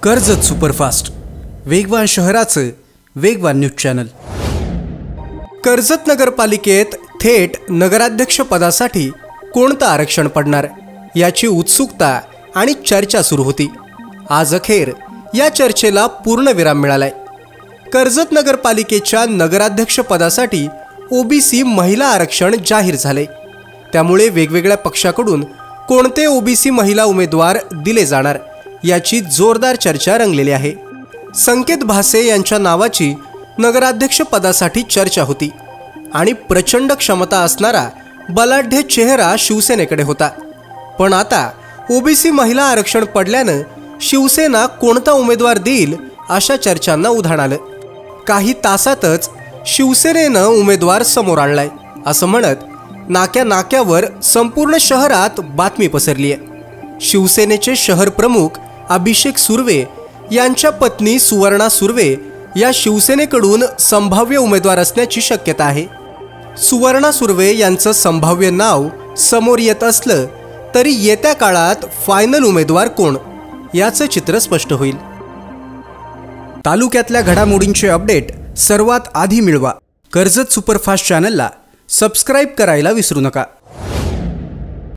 Karjat superfast वेगवान शहराचं वेगवान न्यूज चॅनल। कर्जत नगरपालिकेत थेट नगराध्यक्ष पदासाठी कोणतं आरक्षण पडणार याची उत्सुकता आणि चर्चा सुरू होती। आज अखेर या चर्चेला पूर्णविराम मिळालाय। कर्जत नगरपालिकेच्या नगराध्यक्ष पदासाठी ओबीसी महिला आरक्षण जाहीर झाले। त्यामुळे वेगवेगळ्या पक्षाकडून कोणते ओबीसी महिला उमेदवार दिले जाणार याची जोरदार चर्चा रंगलेली आहे। संकेत भासे यांच्या नावाची नगराध्यक्ष पदासाठी चर्चा होती आणि प्रचंड क्षमता असणारा बलाढ्य चेहरा शिवसेनेकडे होता। पण आता ओबीसी महिला आरक्षण पडल्याने शिवसेना कोणता उमेदवार देईल अशा चर्चांना उधाण आलं। काही तासातच शिवसेनेनं उमेदवार समोर आणलाय असं म्हणत नाक्या नाक्यावर संपूर्ण शहरात बातमी पसरली आहे। शिवसेनेचे शहर प्रमुख अभिषेक सुर्वे यांच्या पत्नी सुवर्णा सुर्वे या शिवसेनेकडून संभाव्य उमेदवार असण्याची शक्यता आहे। सुवर्णा सुर्वे यांचं संभाव्य नाव समोर येत असलं तरी येत्या काळात फायनल उमेदवार कोण याचं चित्र स्पष्ट होईल। तालुक्यातल्या घडामोडींचे अपडेट सर्वात आधी मिळवा कर्जत सुपरफास्ट चॅनलला सबस्क्राइब करायला विसरू नका।